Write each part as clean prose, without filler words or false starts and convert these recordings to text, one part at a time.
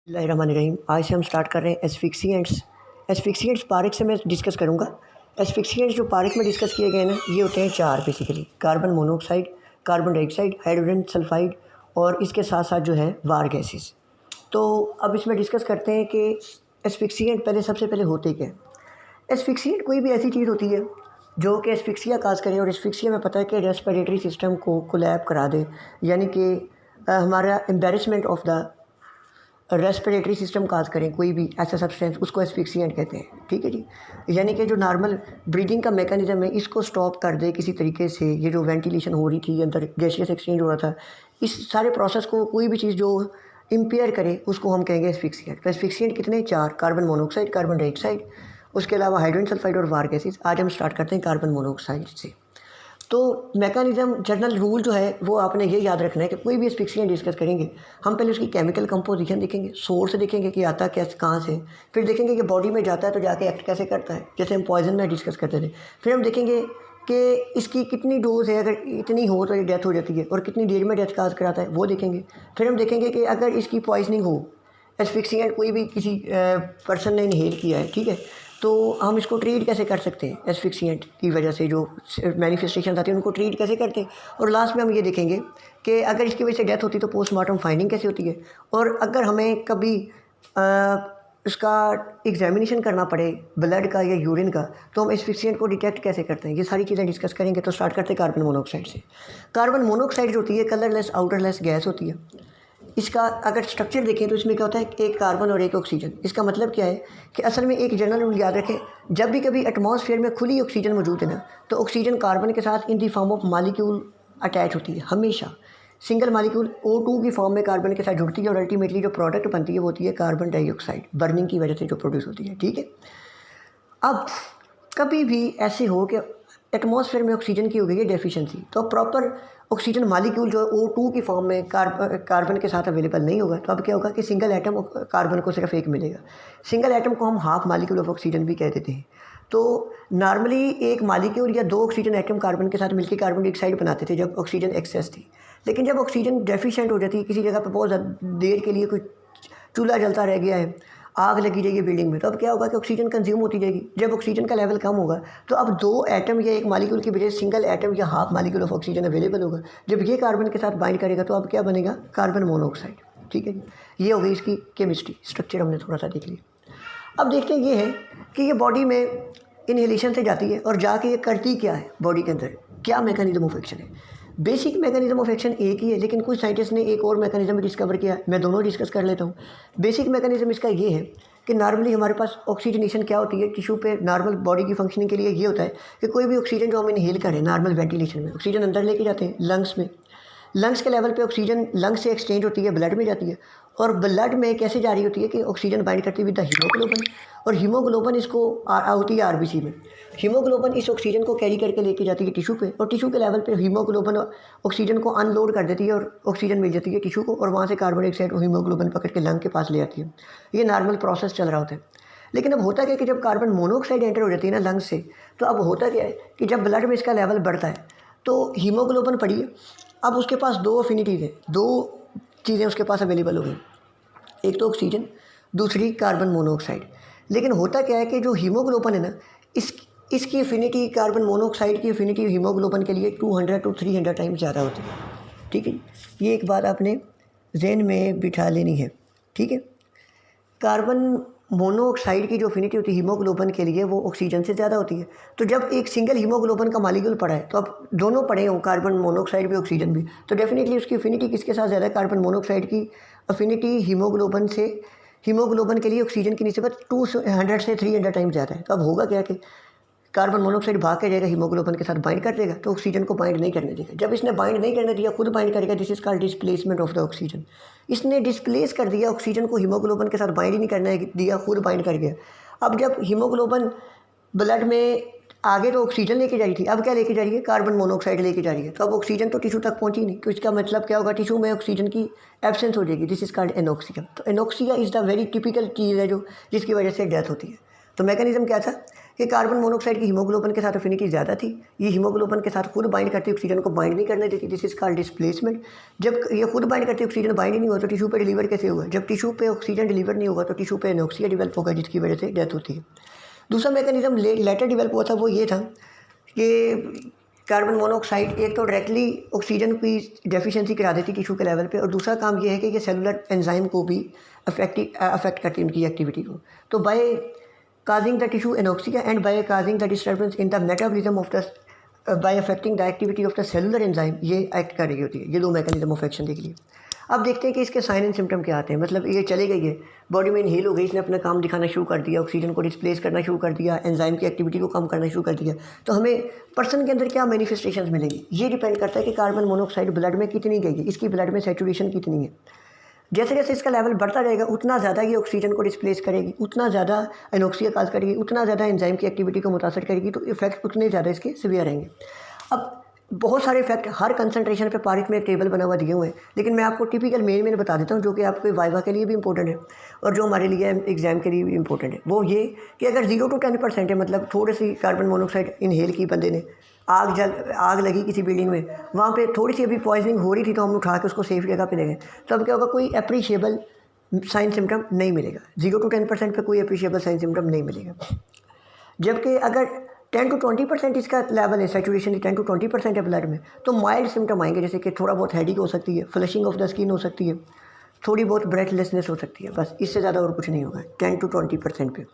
बिस्मिल्लाहिर्रहमानिर्रहीम। आज से हम स्टार्ट कर रहे हैं एस्फिक्सिएंट्स। एस्फिक्सिएंट्स पार्क से मैं डिस्कस करूँगा। एस्फिक्सिएंट्स जो पार्क में डिस्कस किए गए ना, ये होते हैं चार basically: carbon monoxide, carbon dioxide, hydrogen sulphide और इसके साथ साथ जो है वार गैसेस। तो अब इसमें डिस्कस करते हैं कि एस्फिक्सिएंट पहले सबसे पहले होते क्या हैं। एस्फिक्सिएंट कोई भी ऐसी चीज़ होती है जो कि एस्फिक्सिया काज करे, और एस्फिक्सिया में पता है कि रेस्पिरेटरी सिस्टम को कोलैप करा दे, यानी कि हमारा embarrassment of the respiratory system cause करें कोई भी ऐसा सब्सटेंस, उसको एस्फिक्सिएंट कहते हैं। ठीक है जी। यानी कि जो नॉर्मल ब्रीदिंग का मैकेनिज्म है इसको स्टॉप कर दे किसी तरीके से। ये जो वेंटिलेशन हो रही थी, अंदर गैसियस एक्सचेंज हो रहा था, इस सारे प्रोसेस को कोई भी चीज़ जो इम्पेयर करे उसको हम कहेंगे एस्फिक्सिएंट। तो एस्फिक्सिएंट कितने? चार: कार्बन मोनोऑक्साइड, कार्बन डाइऑक्साइड, उसके अलावा हाइड्रोजन सल्फाइड और वार गैसेस। आज हम स्टार्ट करते हैं कार्बन मोनोऑक्साइड से। तो मैकेनिज़्म जनरल रूल जो है वो आपने ये याद रखना है कि कोई भी एस्फिक्सिएंट डिस्कस करेंगे, हम पहले उसकी केमिकल कंपोजिशन देखेंगे, सोर्स देखेंगे कि आता कैसे कहाँ से, फिर देखेंगे कि बॉडी में जाता है तो जाके एक्ट कैसे करता है, जैसे हम पॉइजन में डिस्कस करते थे। फिर हम देखेंगे कि इसकी कितनी डोज है, अगर इतनी हो तो ये डेथ हो जाती है, और कितनी देर में डेथ काज कराता है वो देखेंगे। फिर हम देखेंगे कि अगर इसकी पॉइजनिंग हो, एस्फिक्सिएंट कोई भी किसी पर्सन ने इनहेल किया है, ठीक है, तो हम इसको ट्रीट कैसे कर सकते हैं, एस्फिक्सिएंट की वजह से जो मैनिफेस्टेशन आती है उनको ट्रीट कैसे करते हैं। और लास्ट में हम ये देखेंगे कि अगर इसकी वजह से डेथ होती है तो पोस्टमार्टम फाइंडिंग कैसे होती है। और अगर हमें कभी उसका एग्जामिनेशन करना पड़े ब्लड का या यूरिन का, तो हम एस्फिक्सिएंट को डिटेक्ट कैसे करते हैं। ये सारी चीज़ें डिस्कस करेंगे। तो स्टार्ट करते हैं कार्बन मोनोऑक्साइड से। कार्बन मोनोऑक्साइड जो होती है कलरलेस आउटरलेस गैस होती है। इसका अगर स्ट्रक्चर देखें तो इसमें क्या होता है, एक कार्बन और एक ऑक्सीजन। इसका मतलब क्या है कि असल में एक जनरल रूल याद रखें, जब भी कभी एटमॉस्फेयर में खुली ऑक्सीजन मौजूद है ना, तो ऑक्सीजन कार्बन के साथ in the form of molecule attach होती है। हमेशा सिंगल मालिक्यूल O2 की फॉर्म में कार्बन के साथ जुड़ती है, और अल्टीमेटली जो प्रोडक्ट बनती है वो होती है कार्बन डाइऑक्साइड, बर्निंग की वजह से जो प्रोड्यूस होती है। ठीक है। अब कभी भी ऐसे हो कि एटमॉस्फेयर में ऑक्सीजन की हो गई है डेफिशिएंसी, तो प्रॉपर ऑक्सीजन मालिक्यूल जो है O2 की फॉर्म में कार्बन के साथ अवेलेबल नहीं होगा, तो अब क्या होगा कि सिंगल एटम कार्बन को सिर्फ एक मिलेगा। सिंगल एटम को हम हाफ मालिक्यूल ऑफ ऑक्सीजन भी कह देते हैं। तो नॉर्मली एक मालिक्यूल या दो ऑक्सीजन एटम कार्बन के साथ मिलकर कार्बन डाइऑक्साइड बनाते थे जब ऑक्सीजन एक्सेस थी। लेकिन जब ऑक्सीजन डेफिशिएंट हो जाती है, किसी जगह पर बहुत देर के लिए कोई चूल्हा जलता रह गया है, आग लगी जाएगी बिल्डिंग में, तो अब क्या होगा कि ऑक्सीजन कंज्यूम होती जाएगी। जब ऑक्सीजन का लेवल कम होगा तो अब दो एटम या एक मालिक्यूल की बजाय सिंगल एटम या half molecule of oxygen available होगा। जब ये कार्बन के साथ बाइंड करेगा तो अब क्या बनेगा, कार्बन मोनोऑक्साइड। ठीक है जी। ये हो गई इसकी केमिस्ट्री, स्ट्रक्चर हमने थोड़ा सा देख लिया। अब देखते हैं ये है कि ये बॉडी में इनहेलेशन से जाती है, और जाके ये करती क्या है बॉडी के अंदर, क्या मैकेनिज्म ऑफ एक्शन है। बेसिक मैकेनिज्म ऑफ एक्शन एक ही है, लेकिन कुछ साइंटिस्ट ने एक और मैकेनिज्म भी डिस्कवर किया। मैं दोनों डिस्कस कर लेता हूँ। बेसिक मैकेनिज्म इसका ये है कि नॉर्मली हमारे पास ऑक्सीजनेशन क्या होती है टिश्यू पे, नॉर्मल बॉडी की फंक्शनिंग के लिए ये होता है कि कोई भी ऑक्सीजन जो हम इनहेल करें नॉर्मल वेंटिलेशन में, ऑक्सीजन अंदर लेके जाते हैं लंग्स में। लंग्स के लेवल पे ऑक्सीजन लंग्स से एक्सचेंज होती है, ब्लड में जाती है, और ब्लड में कैसे जा रही होती है कि ऑक्सीजन बाइंड करती है विद द हीमोग्लोबिन, और हीमोग्लोबिन इसको होती है आरबीसी में। हीमोग्लोबिन इस ऑक्सीजन को कैरी करके लेके जाती है टिश्यू पे, और टिश्यू के लेवल पे हीमोग्लोबिन ऑक्सीजन को अनलोड कर देती है, और ऑक्सीजन मिल जाती है टिश्यू को, और वहाँ से कार्बन डाइऑक्साइड और हीमोग्लोबिन पकड़ के लंग के पास ले आती है। ये नॉर्मल प्रोसेस चल रहा होता है। लेकिन अब होता क्या है कि जब कार्बन मोनोऑक्साइड एंटर हो जाती है ना लंग्स से, तो अब होता क्या है कि जब ब्लड में इसका लेवल बढ़ता है तो हीमोग्लोबिन पड़ी है, अब उसके पास दो अफिनिटीज़ हैं, दो चीज़ें उसके पास अवेलेबल हो गई, एक तो ऑक्सीजन, दूसरी कार्बन मोनोऑक्साइड। लेकिन होता क्या है कि जो हीमोग्लोबिन है ना, इसकी अफिनिटी कार्बन मोनोऑक्साइड की अफिनिटी हीमोग्लोबिन के लिए 200 to 300 टाइम्स ज़्यादा होती है। ठीक है, ये एक बात आपने जहन में बिठा लेनी है। ठीक है। कार्बन मोनोऑक्साइड की जो अफिनिटी होती है हीमोग्लोबिन के लिए वो ऑक्सीजन से ज़्यादा होती है। तो जब एक सिंगल हीमोग्लोबिन का मालिक्यूल पड़ा है, तो अब दोनों पड़े हों, कार्बन मोनोऑक्साइड भी ऑक्सीजन भी, तो डेफिनेटली उसकी अफिनिटी किसके साथ ज़्यादा है, कार्बन मोनोऑक्साइड की अफिनिटी हीमोग्लोबिन से, हीमोग्लोबिन के लिए ऑक्सीजन की निस्बत 200 से 300 टाइम्स ज़्यादा है। तो अब होगा क्या कि कार्बन मोनोऑक्साइड भाग के जाएगा, हीमोग्लोबिन के साथ बाइंड कर देगा, तो ऑक्सीजन को बाइंड नहीं करने देगा। जब इसने बाइंड नहीं करने दिया, खुद बाइंड करेगा, this is called displacement of the oxygen. इसने डिस्प्लेस कर दिया ऑक्सीजन को, हीमोग्लोबिन के साथ बाइंड ही नहीं करने दिया, खुद बाइंड कर गया। अब जब हीमोग्लोबिन ब्लड में आगे तो ऑक्सीजन लेके जा रही थी, अब क्या लेके जा रही है, कार्बन मोनोऑक्साइड लेके जा रही है। तो अब ऑक्सीजन तो टिश्यू तक पहुंची नहीं, तो इसका मतलब क्या होगा, टिश्यू में ऑक्सीजन की एब्सेंस हो जाएगी, दिस इज़ कॉल्ड एनोक्सिया। तो anoxia is the very typical चीज़ है जो जिसकी वजह से डेथ होती है। तो मैकेनिज्म क्या था कि कार्बन मोनोऑक्साइड की हीमोग्लोबिन के साथ अफिनिटी ज़्यादा थी, ये हीमोग्लोबिन के साथ खुद बाइंड करती ऑक्सीजन को बाइंड नहीं करने देती, दिस इज कॉल्ड डिस्प्लेसमेंट। जब ये खुद बाइंड करती ऑक्सीजन बाइंड ही नहीं हुआ तो टिशू पे डिलीवर कैसे होगा? जब टिशू पे ऑक्सीजन डिलीवर नहीं होगा तो टिशू पे एनोक्सिया डेवलप होगा, जिसकी वजह से डेथ होती है। दूसरा मैकेनिज्म लेटर डेवलप हुआ था, वो ये था कि कार्बन मोनोऑक्साइड एक तो डायरेक्टली ऑक्सीजन की डेफिशिएंसी करा देती टिशू के लेवल पे, और दूसरा काम ये है कि ये सेलुलर एंजाइम को भी अफेक्ट करती है उनकी एक्टिविटी को। तो bye causing the tissue anoxia and by causing the disturbance in the metabolism of the by affecting the activity of the cellular enzyme, ये एक्ट कर रही होती है। ये दो मैकेनिज्म ऑफ एक्शन देख लिए। अब देखते हैं कि इसके साइन एंड सिम्टम क्या आते हैं। मतलब ये चले गई है, बॉडी में इनहेल हो गई, इसने अपना काम दिखाना शुरू कर दिया, ऑक्सीजन को डिस्प्लेस करना शुरू कर दिया, एंजाइम की एक्टिविटी को कम करना शुरू कर दिया, तो हमें पर्सन के अंदर क्या मैनिफेस्टेशंस मिलेंगी? ये डिपेंड करता है कि कार्बन मोनोऑक्साइड ब्लड में कितनी गई है, इसकी ब्लड में सैचुरेशन कितनी है। जैसे जैसे इसका लेवल बढ़ता जाएगा उतना ज़्यादा ये ऑक्सीजन को डिस्प्लेस करेगी, उतना ज़्यादा एनोक्सिया काज करेगी, उतना ज़्यादा एंजाइम की एक्टिविटी को मुतासर करेगी, तो इफेक्ट उतने ज़्यादा इसके सीवियर रहेंगे। अब बहुत सारे इफेक्ट हर कंसंट्रेशन पे पारिक में एक टेबल बना हुआ दिए हुए हैं, लेकिन मैं आपको टिपिकल मेन बता देता हूँ, जो कि आपके वाइवा के लिए भी इंपॉर्टेंट है और जो हमारे लिए एग्जाम के लिए भी इंपॉर्टेंट है। वो ये कि अगर 0 to 10% है, मतलब थोड़ी सी कार्बन मोनोऑक्साइड इनहेल की बंदे ने, आग लगी किसी बिल्डिंग में, वहाँ पे थोड़ी सी अभी पॉइजनिंग हो रही थी, तो हम उठा के उसको सेफ जगह पे ले गए, तो अब क्या होगा? कोई अप्रिशिएबल साइन सिम्टम नहीं मिलेगा। 0 to 10% पे कोई अप्रिशिएबल साइन सिम्टम नहीं मिलेगा। जबकि अगर 10 to 20% इसका लेवल है, सैचुरेशन 10 to 20% है ब्लड में, तो माइल्ड सिम्टम आएंगे, जैसे कि थोड़ा बहुत हेडेक हो सकती है, फ्लशिंग ऑफ द स्किन हो सकती है, थोड़ी बहुत ब्रेथलेसनेस हो सकती है, बस इससे ज़्यादा और कुछ नहीं होगा 10 to 20% पे।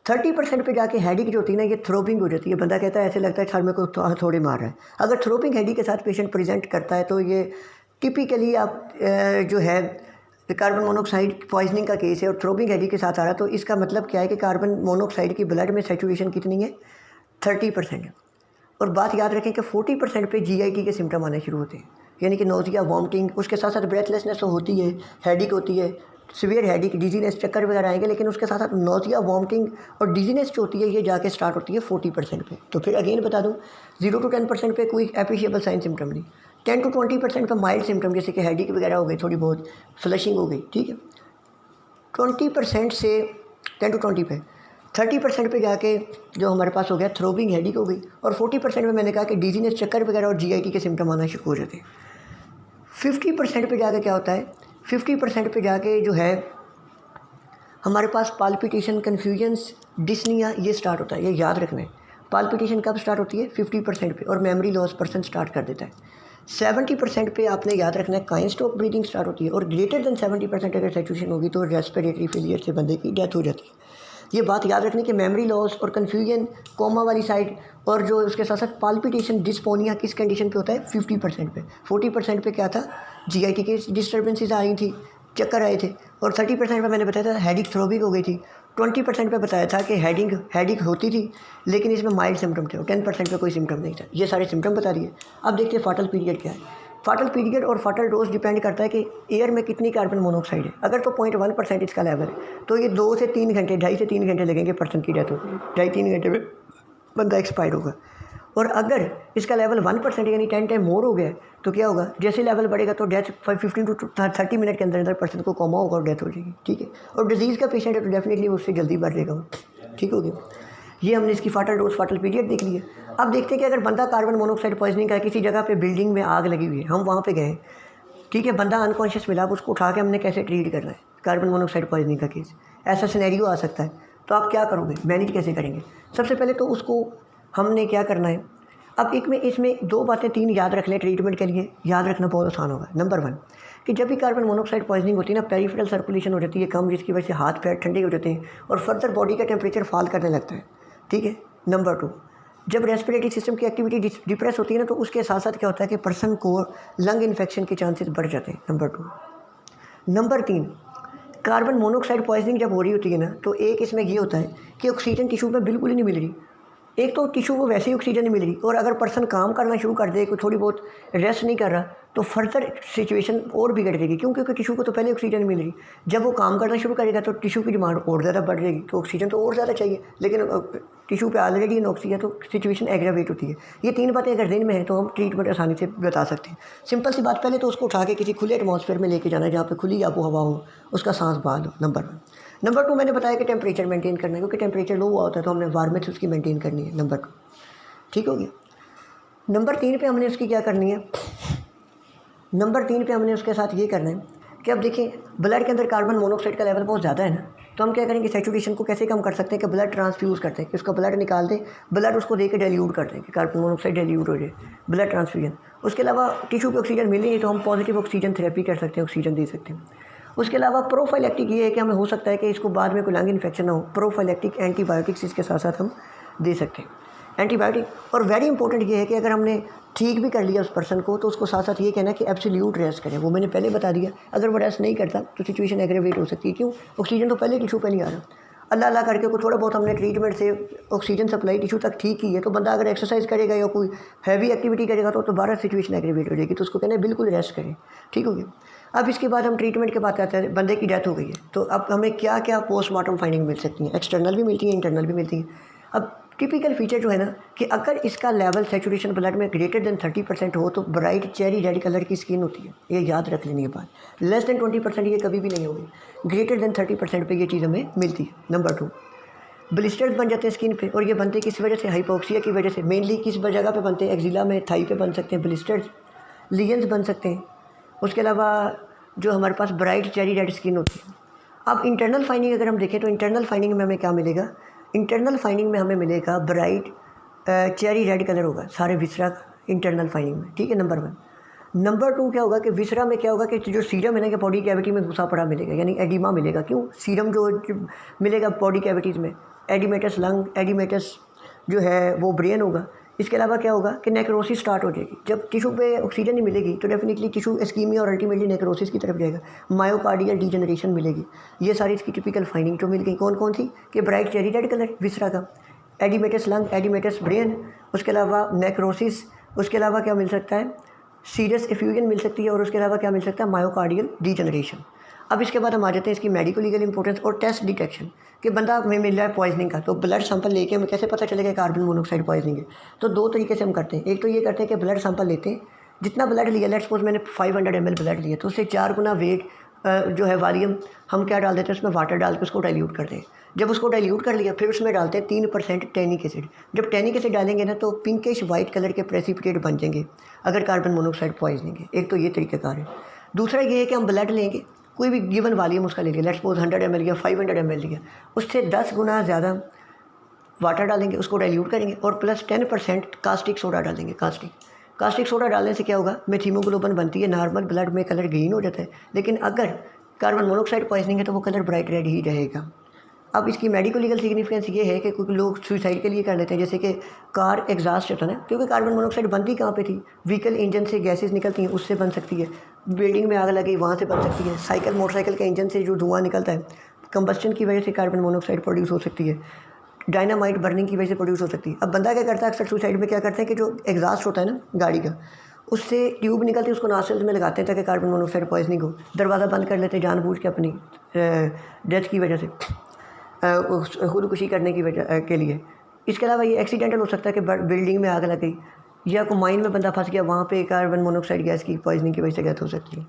30% पे जाके हेडेक जो होती है ना, ये थ्रोपिंग हो जाती है। बंदा कहता है ऐसे लगता है सर मेरे को थोड़े मार रहा है। अगर थ्रोपिंग हेडेक के साथ पेशेंट प्रेजेंट करता है तो ये टिपिकली आप जो है कार्बन मोनोऑक्साइड पॉइजनिंग का केस है और थ्रोपिंग हेडेक के साथ आ रहा है, तो इसका मतलब क्या है कि कार्बन मोनोऑक्साइड की ब्लड में सैचुरेशन कितनी है? 30% है। और बात याद रखें कि 40% पे GIT के सिम्टम आने शुरू होते हैं, यानी कि नोजिया, वॉमिटिंग, उसके साथ साथ ब्रेथलेसनेस होती है, हेडेक होती है, सीवियर हेडेक, डिजीनेस, चक्कर वगैरह आएंगे, लेकिन उसके साथ साथ नोजिया, वॉमिटिंग और डिजीनेस जो होती है ये जाके स्टार्ट होती है 40% पे। तो फिर अगेन बता दूं, 0 to 10% पे कोई अप्रिशिएबल साइन सिम्टम नहीं, 10 to 20% पे माइल्ड सिम्टम, जैसे कि हेडेक वगैरह हो गई, थोड़ी बहुत फ्लशिंग हो गई, ठीक है। 20% से 10 to 20 पे 30% पे जाके जो हमारे पास हो गया थ्रोपिंग हेडेक हो गई, और 40% में मैंने कहा कि डिजीनेस, चक्कर वगैरह और GIT के सिम्टम आना शुरू हो जाते हैं। 50% पे जाके क्या होता है? 50% पे जाके जो है हमारे पास पाल्पिटेशन, कन्फ्यूजन्स, डिस्निया, ये स्टार्ट होता है। ये याद रखना है, पाल्पिटेशन कब स्टार्ट होती है? 50% पे, और मेमोरी लॉस पर्सन स्टार्ट कर देता है। 70% पे आपने याद रखना है काइन स्टॉप ब्रीदिंग स्टार्ट होती है, और ग्रेटर देन 70% अगर सैचुरेशन होगी तो रेस्पिरेटरी फेलियर से बंदे की डेथ हो जाती है। ये बात याद रखनी कि मेमोरी लॉस और कन्फ्यूजन, कोमा वाली साइड, और जो उसके साथ साथ पाल्पिटेशन, डिस्पोनिया किस कंडीशन पे होता है? 50% पे। 40% पे क्या था? GIT की डिस्टर्बेंसेस आ रही थी, चक्कर आए थे, और 30% पे मैंने बताया था हेडेक, थ्रोपिंग हो गई थी। 20% पे बताया था कि हेडेक होती थी, लेकिन इसमें माइल्ड सिम्टम थे, और 10% पे कोई सिम्टम नहीं था। ये सारे सिम्टम बता दिए। अब देखते हैं फाटल पीरियड क्या है। फाटल पीरियड और फाटल डोज डिपेंड करता है कि एयर में कितनी कार्बन मोनोऑक्साइड है। अगर तो 0.1% इसका लेवल है तो ये 2 से 3 घंटे, 2.5 से 3 घंटे लगेंगे पर्सन की डेथ होगी, 2.5-3 घंटे में बंदा एक्सपायर होगा। और अगर इसका लेवल 1% यानी 10 टाइम मोर हो गया तो क्या होगा? जैसे लेवल बढ़ेगा तो डेथ 15 to 30 मिनट के अंदर अंदर पर्सन को कोमा होगा और डेथ हो जाएगी, ठीक है। और डिजीज़ का पेशेंट है तो डेफिनेटली उससे जल्दी बढ़ जाएगा, ठीक हो गया। ये हमने इसकी फाटल डोज, फाटल पीरियड देख लिया। अब देखते हैं कि अगर बंदा कार्बन मोनोऑक्साइड पॉइजनिंग का, किसी जगह पे बिल्डिंग में आग लगी हुई है, हम वहाँ पे गए, ठीक है, बंदा अनकॉन्शियस मिला, अब उसको उठा के हमने कैसे ट्रीट करना है? कार्बन मोनोऑक्साइड पॉइजनिंग का केस, ऐसा सिनेरियो आ सकता है, तो आप क्या करोगे? मैनेज कैसे करेंगे? सबसे पहले तो उसको हमने क्या करना है? अब इसमें 2 बातें 3 याद रख लें ट्रीटमेंट के लिए, याद रखना बहुत आसान होगा। नंबर 1 कि जब भी कार्बन मोनोऑक्साइड पॉइजनिंग होती है ना, पेरिफेरल सर्कुलेशन हो जाती है कम, जिसकी वजह से हाथ पैर ठंडे हो जाते हैं और फर्दर बॉडी का टेम्परेचर फॉल करने लगता है, ठीक है। नंबर 2, जब रेस्पिरेटरी सिस्टम की एक्टिविटी डिप्रेस होती है ना, तो उसके साथ साथ क्या होता है कि पर्सन को लंग इन्फेक्शन के चांसेस बढ़ जाते हैं। Number 2। Number 3, carbon monoxide poisoning जब हो रही होती है ना, तो एक इसमें ये होता है कि ऑक्सीजन टिशू में बिल्कुल ही नहीं मिल रही। एक तो टिशू को वैसे ही ऑक्सीजन नहीं मिल रही, और अगर पर्सन काम करना शुरू कर दे, कोई थोड़ी बहुत रेस्ट नहीं कर रहा, तो फर्दर सिचुएशन और बिगड़ जाएगी। क्यों? क्योंकि टिश्यू को तो पहले ऑक्सीजन मिल रही, जब वो काम करना शुरू करेगा तो टिश्यू की डिमांड और ज़्यादा बढ़ जाएगी, तो ऑक्सीजन तो और ज़्यादा चाहिए, लेकिन टिश्यू पे ऑलरेडी इनऑक्सी है, तो सिचुएशन एग्रावेट होती है। ये 3 बातें अगर दिन में है तो हम ट्रीटमेंट आसानी से बता सकते हैं। सिंपल सी बात, पहले तो उसको उठा के किसी खुले एटमॉस्फेयर में लेके जाना है, जहाँ पे खुली आबो हवा हो, उसका सांस बहाल हो, नंबर 1। नंबर 2 मैंने बताया कि टेम्परेचर मेंटेन करना है, क्योंकि टेम्परेचर लो हुआ होता है तो हमने वार्मथ उसकी मेंटेन करनी है, नंबर 2। ठीक हो गया। नंबर 3 पे हमने उसकी क्या करनी है, नंबर 3 पे हमने उसके साथ ये करना है कि अब देखिए ब्लड के अंदर कार्बन मोनोऑक्साइड का लेवल बहुत ज़्यादा है ना, तो हम क्या करेंगे, सैचुरेशन को कैसे कम कर सकते हैं कि ब्लड ट्रांसफ्यूज़ करते हैं, कि उसका ब्लड निकाल दें, ब्लड उसको दे के डाइल्यूट कर दें कि कार्बन मोनोऑक्साइड डाइल्यूट हो जाए, ब्लड ट्रांसफ्यूजन। उसके अलावा टिश्यू पे ऑक्सीजन मिल रही तो हम पॉजिटिव ऑक्सीजन थेरेपी कर सकते हैं, ऑक्सीजन दे सकते हैं। उसके अलावा प्रोफाइलेक्टिक ये है कि हमें हो सकता है कि इसको बाद में कोई लंग इन्फेक्शन ना हो, प्रोफाइलेक्टिक एंटीबायोटिक्स इसके साथ साथ हम दे सकते हैं, एंटीबायोटिक। और वेरी इंपॉर्टेंट ये है कि अगर हमने ठीक भी कर लिया उस पर्सन को, तो उसको साथ साथ ये कहना है कि एब्सोल्यूट रेस्ट करें, वो मैंने पहले बता दिया। अगर वो रेस्ट नहीं करता तो सिचुएशन एग्रेवेट हो सकती है। क्यों? ऑक्सीजन तो पहले टिश्यू पे नहीं आ रहा, अल्लाह अल्लाह करके को थोड़ा बहुत हमने ट्रीटमेंट से ऑक्सीजन सप्लाई टिश्यू तक ठीक की है, तो बंदा अगर एक्सरसाइज करेगा या कोई हैवी एक्टिविटी करेगा तो दोबारा सिचुएशन एग्रेवेट हो जाएगी, तो उसको कहना है बिल्कुल रेस्ट करें। ठीक हो गया। अब इसके बाद हम ट्रीटमेंट के बाद आते हैं, बंदे की डेथ हो गई है, तो अब हमें क्या क्या पोस्टमार्टम फाइंडिंग मिल सकती हैं, एक्सटर्नल भी मिलती हैं, इंटरनल भी मिलती हैं। अब टिपिकल फीचर जो है ना कि अगर इसका लेवल सैचुरेशन ब्लड में ग्रेटर देन 30% हो तो ब्राइट चेरी रेड कलर की स्किन होती है, ये याद रख लेनी है बात। लेस देन 20% ये कभी भी नहीं होगी, ग्रेटर देन 30% पे ये चीज़ हमें मिलती है। नंबर 2, ब्लिस्टर्स बन जाते हैं स्किन पे, और ये बनते किस वजह से, हाइपोक्सिया की वजह से। मेनली किस जगह पे बनते हैं, एक्जिला में, थाई पे बन सकते हैं ब्लिस्टर्स, लीजन्स बन सकते हैं। उसके अलावा जो हमारे पास ब्राइट चेरी रेड स्किन होती है। अब इंटरनल फाइंडिंग अगर हम देखें तो इंटरनल फाइंडिंग में हमें क्या मिलेगा, इंटरनल फाइंडिंग में हमें मिलेगा ब्राइट चेरी रेड कलर होगा सारे विसरा इंटरनल फाइंडिंग में। ठीक है, नंबर 1। नंबर 2 क्या होगा कि विसरा में क्या होगा कि जो सीरम है ना कि बॉडी कैविटी में घुसा पड़ा मिलेगा, यानी एडिमा मिलेगा। क्यों? सीरम जो मिलेगा बॉडी कैविटीज़ में, एडिमेटस लंग, एडिमेटस जो है वो ब्रेन होगा। इसके अलावा क्या होगा कि नेक्रोसिस स्टार्ट हो जाएगी, जब टिश्यू पे ऑक्सीजन नहीं मिलेगी तो डेफिनेटली टिश्यू इस्कीमिया और अल्टीमेटली नेक्रोसिस की तरफ जाएगा, मायोकार्डियल डीजनरेशन मिलेगी। ये सारी इसकी टिपिकल फाइंडिंग जो मिल गई, कौन कौन सी, कि ब्राइट चेरी रेड कलर विसरा का, एडिमेटस लंग, एडिमेटस ब्रेन, उसके अलावा नेक्रोसिस, उसके अलावा क्या मिल सकता है, सीरियस एफ्यूजन मिल सकती है, और उसके अलावा क्या मिल सकता है, मायोकार्डियल डीजनरेशन। अब इसके बाद हम आ जाते हैं इसकी मेडिको लीगल इंपॉर्टेंस और टेस्ट डिटेक्शन, कि बंदा हमें मिल रहा है पॉइजनिंग का, तो ब्लड सैंपल लेके हमें कैसे पता चलेगा कार्बन मोनोऑक्साइड पॉइजनिंग है। तो 2 तरीके से हम करते हैं। एक तो ये करते हैं कि ब्लड सैंपल लेते हैं, जितना ब्लड लिया, लेट्स सपोज मैंने 500 ml ब्लड लिया, तो उससे 4 गुना वेट जो है वॉल्यूम हम क्या डाल देते हैं उसमें, वाटर डाल के उसको डाइल्यूट करते हैं। जब उसको डाइल्यूट कर लिया फिर उसमें डालते हैं 3% टैनिक एसिड। जब टैनिक एसिड डालेंगे ना तो पिंकिश वाइट कलर के प्रेसिपिटेट बन जाएंगे अगर कार्बन मोनोऑक्साइड पॉइजनिंग है। एक तो ये तरीक़ाकार है। दूसरा ये है कि हम ब्लड लेंगे, कोई भी गिवन वॉल्यूम उसका ले लिया, लेट्स सपोज 100 ml या 500 ml लिया, उससे 10 गुना ज़्यादा वाटर डालेंगे, उसको डाइल्यूट करेंगे, और प्लस 10% कास्टिक सोडा डालेंगे। कास्टिक सोडा डालने से क्या होगा, में हीमोग्लोबिन बनती है, नॉर्मल ब्लड में कलर ग्रीन हो जाता है, लेकिन अगर कार्बन मोनोऑक्साइड पॉइजनिंग है तो वो कलर ब्राइट रेड ही रहेगा। अब इसकी मेडिको लीगल सिग्निफिकेंस ये है कि कुछ लोग सुसाइड के लिए कर लेते हैं, जैसे कि कार एग्जॉस्ट होता है ना, क्योंकि कार्बन मोनोऑक्साइड बनती कहाँ पे थी, व्हीकल इंजन से गैसेस निकलती हैं उससे बन सकती है, बिल्डिंग में आग लगी वहाँ से बन सकती है, साइकिल मोटरसाइकिल के इंजन से जो धुआं निकलता है कंबस्टन की वजह से कार्बन मोनोऑक्साइड प्रोड्यूस हो सकती है, डायनामाइट बर्निंग की वजह से प्रोड्यूस हो सकती है। अब बंदा क्या करता है, अक्सर सुसाइड में क्या करते हैं कि जो एग्जॉस्ट होता है ना गाड़ी का, उससे ट्यूब निकलती है, उसको नॉस्ट्रल्स में लगाते हैं ताकि कार्बन मोनोऑक्साइड पॉइजनिंग हो, दरवाज़ा बंद कर लेते हैं जानबूझ के अपनी डेथ की वजह से, खुदकुशी करने की वजह के लिए। इसके अलावा ये एक्सीडेंटल हो सकता है कि बिल्डिंग में आग लग गई या कोई माइन में बंदा फंस गया, वहाँ पे कार्बन मोनोऑक्साइड गैस की पॉइजनिंग की वजह से डेथ हो सकती है।